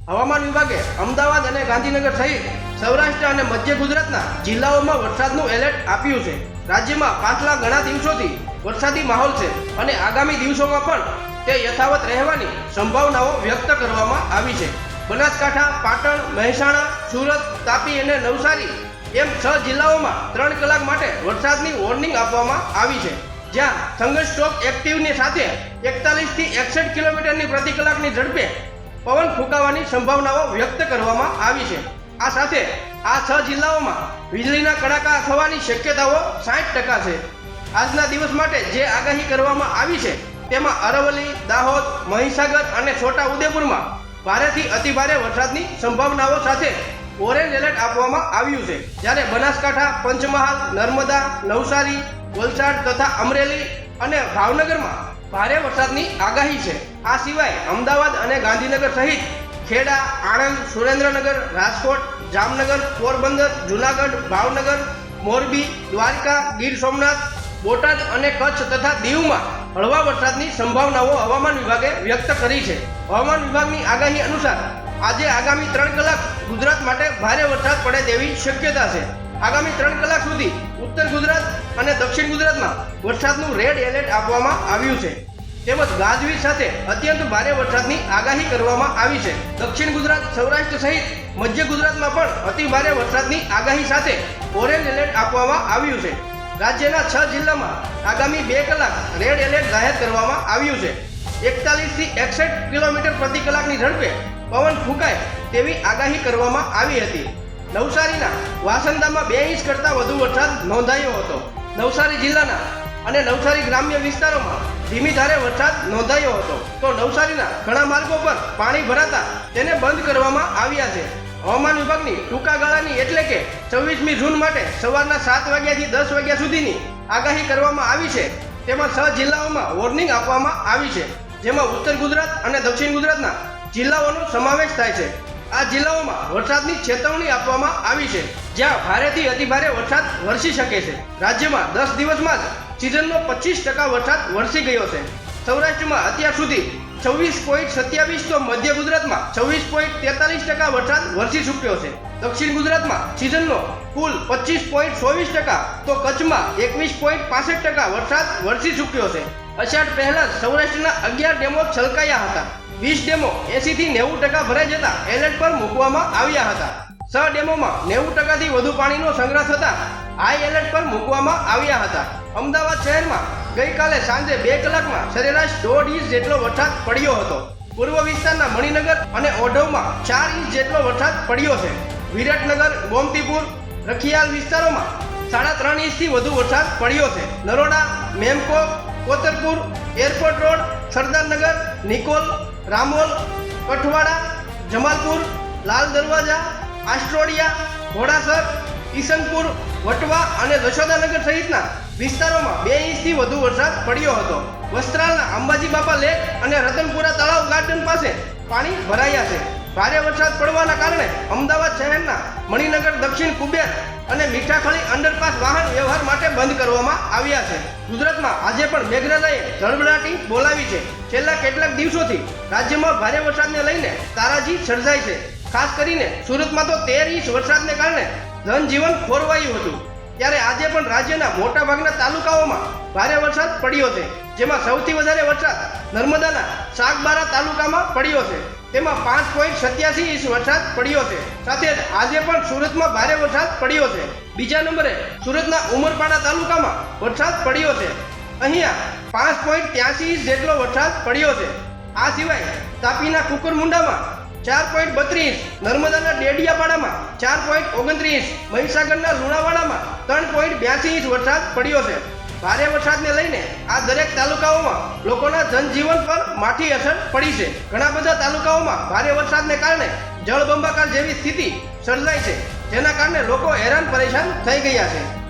હવામાન વિભાગે અમદાવાદ અને ગાંધીનગર સહિત સૌરાષ્ટ્ર અને મધ્ય ગુજરાતના જિલ્લાઓમાં વરસાદનું એલર્ટ આપ્યું છે. રાજ્યમાં પાછલા ઘણા દિવસોથી વરસાદી માહોલ છે અને આગામી દિવસોમાં પણ તે યથાવત રહેવાની સંભાવનાઓ વ્યક્ત કરવામાં આવી છે. બનાસકાંઠા, પાટણ, મહેસાણા, સુરત, તાપી અને નવસારી એમ 6 જિલ્લાઓમાં 3 કલાક માટે વરસાદની વોર્નિંગ આપવામાં આવી છે, જ્યાં થંગસ્ટ્રોક એક્ટિવની સાથે 41 થી 61 કિલોમીટરની પ્રતિ કલાકની ઝડપે પવન ફૂંકાવાની સંભાવનાઓ વ્યક્ત કરવામાં આવી છે. આ સાથે આ 6 જિલ્લાઓમાં વીજળીના કડાકા થવાની શક્યતાઓ 60% છે. આજના દિવસ માટે જે આગાહી કરવામાં આવી છે તેમાં અરવલ્લી, દાહોદ, મહીસાગર અને છોટા ઉદેપુરમાં ભારેથી અતિભારે વરસાદની સંભાવનાઓ સાથે ઓરેન્જ એલર્ટ આપવામાં આવ્યું છે, જ્યારે બનાસકાંઠા, પંચમહાલ, નર્મદા, નવસારી, વલસાડ તથા અમરેલી અને ભાવનગરમાં ભારે વરસાદની આગાહી છે. આ સિવાય અમદાવાદ અને ગાંધીનગર સહિત ખેડા, આણંદ, સુરેન્દ્રનગર, રાજકોટ, જામનગર, પોરબંદર, જૂનાગઢ, ભાવનગર, મોરબી, દ્વારકા, ગીર સોમનાથ, બોટાદ અને કચ્છ તથા દીવમાં હળવા વરસાદની સંભાવનાઓ હવામાન વિભાગે વ્યક્ત કરી છે. હવામાન વિભાગની આગાહી અનુસાર આજે આગામી 3 કલાક ગુજરાત માટે ભારે વરસાદ પડે તેવી શક્યતા છે. આગામી 3 કલાક સુધી ઉત્તર ગુજરાત અને દક્ષિણ ગુજરાતમાં વરસાદનું રેડ એલર્ટ આપવામાં આવ્યું છે, તેમજ ગાજવીજ સાથે અત્યંત ભારે વરસાદની આગાહી કરવામાં આવી છે. દક્ષિણ ગુજરાત, સૌરાષ્ટ્ર સહિત મધ્ય ગુજરાતમાં પણ અતિ ભારે વરસાદની આગાહી સાથે ઓરેન્જ એલર્ટ આપવામાં આવ્યું છે. રાજ્યના 6 જિલ્લામાં આગામી 2 કલાક રેડ એલર્ટ જાહેર કરવામાં આવ્યું છે. 41 થી 61 કિલોમીટર પ્રતિ કલાકની ઝડપે પવન ફૂંકાય તેવી આગાહી કરવામાં આવી હતી. નવસારીના વાસંદામાં 2 ઇંચ કરતાં વધુ વરસાદ નોંધાયો હતો. નવસારી જિલ્લાના અને નવસારી ગ્રામ્ય વિસ્તારોમાં ધીમી ધારે વરસાદ નોંધાયો હતો, તો નવસારીના ઘણા માર્ગો પર પાણી ભરાતા તેને બંધ કરવામાં આવ્યા છે. હવામાન વિભાગની ટૂંકા ગાળાની એટલે કે 26મી જૂન માટે સવારના 7 વાગ્યાથી 10 વાગ્યા સુધીની આગાહી કરવામાં આવી છે. તેમાં 6 જિલ્લાઓમાં વોર્નિંગ આપવામાં આવી છે, જેમાં ઉત્તર ગુજરાત અને દક્ષિણ ગુજરાતના જિલ્લાઓનો સમાવેશ થાય છે. આ જિલ્લાઓમાં વરસાદની ચેતવણી આપવામાં આવી છે, જ્યાં ભારેથી અતિભારે વરસાદ વરસી શકે છે. રાજ્યમાં 10 દિવસમાં જ સિઝનનો 25% વરસાદ વરસી ગયો છે. સૌરાષ્ટ્રમાં અત્યાર સુધી 26.27 તો મધ્ય ગુજરાતમાં 26.43% વરસાદ વરસી ચૂક્યો છે. દક્ષિણ ગુજરાતમાં સિઝનનો કુલ 25.24% તો કચ્છમાં 21.65% વરસાદ વરસી ચૂક્યો છે. અષાઢ પહેલા જ સૌરાષ્ટ્રના 11 ડેમો છલકાયા હતા. 20 ડેમો 80 થી 90% ભરાઈ જતા એલર્ટ પર મૂકવામાં આવ્યા હતા. 6 ડેમોમાં 90% થી વધુ પાણીનો સંગ્રહ થતા હાઈ એલર્ટ પર મૂકવામાં આવ્યા હતા. અમદાવાદ શહેરમાં ગઈકાલે સાંજે 2 કલાકમાં સરેરાશ 1.5 ઇંચ જેટલો વરસાદ પડ્યો હતો. પૂર્વ વિસ્તારના મણિનગર અને ઓઢવમાં 4 ઇંચ જેટલો વરસાદ પડ્યો છે. વિરાટનગર, ગોમતીપુર, રખિયાલ વિસ્તારોમાં 3.5 ઇંચથી વધુ વરસાદ પડ્યો છે. નરોડા, મેમકો, કોતરપુર, એરપોર્ટ રોડ, સરદારનગર, નિકોલ, રામોલ, કઠવાડા, જમાલપુર, લાલ દરવાજા, આસ્ટ્રોડિયા, ઘોડાસર, ઈસનપુર, વટવા અને જશોદાનગર સહિતના વિસ્તારોમાં 2 ઇંચથી વધુ વરસાદ પડ્યો હતો. વસ્ત્રાલના અંબાજી બાપા લેક અને રતનપુરા તળાવ ગાર્ડન પાસે પાણી ભરાયા છે. ભારે વરસાદ પડવાના કારણે અમદાવાદ શહેરના મણિનગર, દક્ષિણ કુબેર અને મીઠાખળી અંડરપાસ વાહન વ્યવહાર માટે બંધ કરવામાં આવ્યા છે. ગુજરાતમાં આજે પણ મેઘરાજાએ ધડબડાટી બોલાવી છે. છેલ્લા કેટલાક દિવસોથી રાજ્યમાં ભારે વરસાદને લઈને તારાજી સર્જાય છે. ખાસ કરીને સુરતમાં તો 13 ઇંચ વરસાદને કારણે જનજીવન ખોરવાયું હતું. ત્યારે આજે પણ રાજ્યના મોટાભાગના તાલુકાઓમાં ભારે વરસાદ પડ્યો છે, જેમાં સૌથી વધારે વરસાદ નર્મદાના સાગબારા તાલુકામાં પડ્યો છે. તેમાં 5.87 ઇંચ વરસાદ પડ્યો છે. સાથે જ આજે પણ સુરતમાં ભારે વરસાદ પડ્યો છે. બીજા નંબરે સુરતના ઉમરપાડા તાલુકામાં વરસાદ પડ્યો છે. અહીંયા 5.83 ઇંચ જેટલો વરસાદ પડ્યો છે. આ સિવાય તાપીના કુકરમુંડામાં 4.32 ઇંચ, નર્મદાના ડેડિયાપાડામાં 4.29 ઇંચ, મહીસાગરના લુણાવાડામાં 3.82 ઇંચ વરસાદ પડ્યો છે. ભારે વરસાદને લઈને આ દરેક તાલુકાઓમાં લોકોના જનજીવન પર માઠી અસર પડી છે. ઘણા બધા તાલુકાઓમાં ભારે વરસાદને કારણે જળબંબાકાર જેવી સ્થિતિ સર્જાઈ છે, જેના કારણે લોકો હેરાન પરેશાન થઈ ગયા છે.